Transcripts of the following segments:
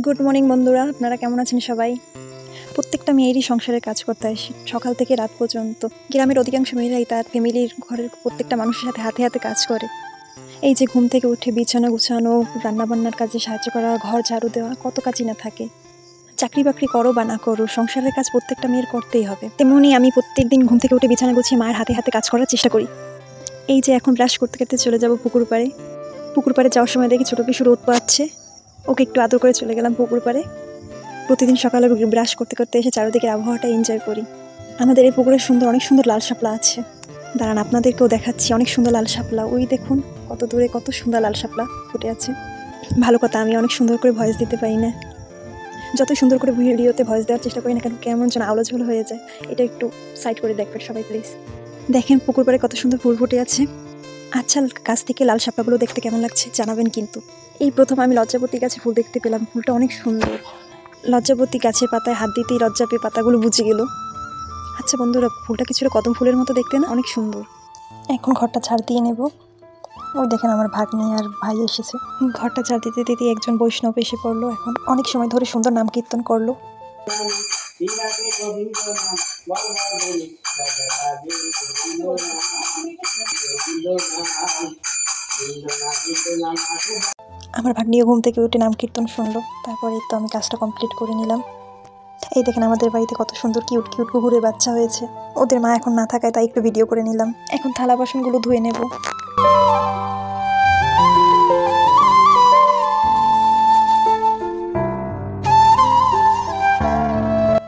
Good morning বন্ধুরা, আপনারা কেমন আছেন সবাই? প্রত্যেকটা মেয়েরই সংসারের কাজ করতে হয় সকাল থেকে রাত পর্যন্ত। গ্রামের অধিকাংশ মেয়েরাই তার ফ্যামিলির ঘরের প্রত্যেকটা মানুষের সাথে হাতে হাতে কাজ করে। এই যে ঘুম থেকে উঠে বিছানা গুছানো, রান্নাবান্নার কাজে সাহায্য করা, ঘর ঝাড়ু দেওয়া, কত কাজই না থাকে। চাকরি বাকরি করো বা না করো, সংসারের কাজ প্রত্যেকটা মেয়ের করতেই হবে। তেমনই আমি প্রত্যেক দিন ঘুম থেকে উঠে বিছানা গুছিয়ে মায়ের হাতে হাতে কাজ করার চেষ্টা করি। এই যে এখন ব্রাশ করতে করতে চলে যাব পুকুর পাড়ে যাওয়ার সময় দেখি ছোটো পিসু রোদ পাচ্ছে, ওকে একটু আদর করে চলে গেলাম পুকুর পাড়ে। প্রতিদিন সকালে ব্রাশ করতে করতে এসে চারিদিকের আবহাওয়াটা এনজয় করি। আমাদের এই পুকুরে অনেক সুন্দর লাল শাপলা আছে। দাঁড়ান, আপনাদেরকেও দেখাচ্ছি অনেক সুন্দর লাল শাপলা। ওই দেখুন কত দূরে কত সুন্দর লাল শাপলা ফুটে আছে। ভালো কথা, আমি অনেক সুন্দর করে ভয়েস দিতে পারি না। যত সুন্দর করে ভিডিওতে ভয়েস দেওয়ার চেষ্টা করি না কেন, কেমন যেন আলোঝোল হয়ে যায়। এটা একটু সাইড করে দেখবেন সবাই প্লিজ। দেখেন পুকুর পাড়ে কত সুন্দর ফুল ফুটে আছে। আচ্ছা, কাছ থেকে লাল শাপলাগুলো দেখতে কেমন লাগছে জানাবেন কিন্তু। এই প্রথম আমি লজ্জাপতি গাছে ফুল দেখতে পেলাম, ফুলটা অনেক সুন্দর। লজ্জাপতি গাছের পাতায় হাত দিতেই লজ্জা পেয়ে পাতাগুলো বুঝে গেল। আচ্ছা বন্ধুরা, ফুলটা কিছুটা কদম ফুলের মতো দেখতে না, অনেক সুন্দর। এখন ঘরটা ঝাড় দিয়ে নেব। ওই দেখেন আমার ভাগ্নি আর ভাই এসেছে। ঘরটা ঝাড় দিতে দিতে একজন বৈষ্ণব এসে পড়লো। এখন অনেক সময় ধরে সুন্দর নাম কীর্তন করলো। আমার ভাগ্নিও ঘুম থেকে উঠে নাম কীর্তন শুনলো। তারপরে তো আমি কাজটা কমপ্লিট করে নিলাম। এই দেখেন আমাদের বাড়িতে কত সুন্দর কিউট কিউট কুকুরের বাচ্চা হয়েছে। ওদের মা এখন না থাকায় তাই একটু ভিডিও করে নিলাম। এখন থালা বাসনগুলো ধুয়ে নেব।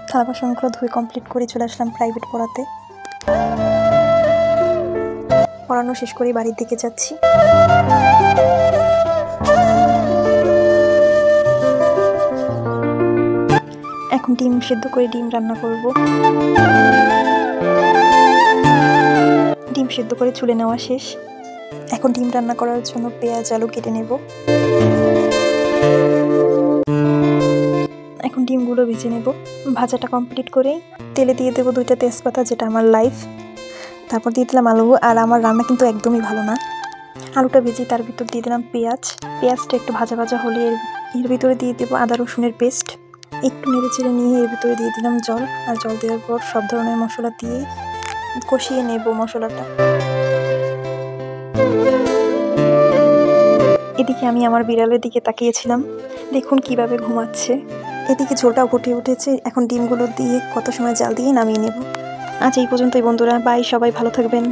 থালা বাসনগুলো ধুয়ে কমপ্লিট করে চলে আসলাম প্রাইভেট পড়াতে। পড়ানো শেষ করে বাড়ির দিকে যাচ্ছি। এখন ডিম সেদ্ধ করে ডিম রান্না করব। ডিম সেদ্ধ করে চুলে নেওয়া শেষ। এখন ডিম রান্না করার জন্য পেঁয়াজ আলু কেটে নেব। এখন ডিমগুলো ভেজে নেব। ভাজাটা কমপ্লিট করেই তেলে দিয়ে দেবো 2টা তেজপাতা, যেটা আমার লাইফ। তারপর দিয়ে দিলাম আলু। আর আমার রান্না কিন্তু একদমই ভালো না। আলুটা ভেজে তার ভিতর দিয়ে দিলাম পেঁয়াজটা একটু ভাজা ভাজা হলে এর ভিতরে দিয়ে দেবো আদা রসুনের পেস্ট। একটু নেড়ে চেড়ে নিয়ে এর ভিতরে দিয়ে দিলাম জল। আর জল দেওয়ার পর সব ধরনের মশলা দিয়ে কষিয়ে নেব মশলাটা। এদিকে আমি আমার বিড়ালের দিকে তাকিয়েছিলাম, দেখুন কিভাবে ঘুমাচ্ছে। এদিকে ঝোলটাও ফুটে উঠেছে। এখন ডিমগুলো দিয়ে কত সময় জাল দিয়ে নামিয়ে নেব। আজ এই পর্যন্তই বন্ধুরা, বাই, সবাই ভালো থাকবেন।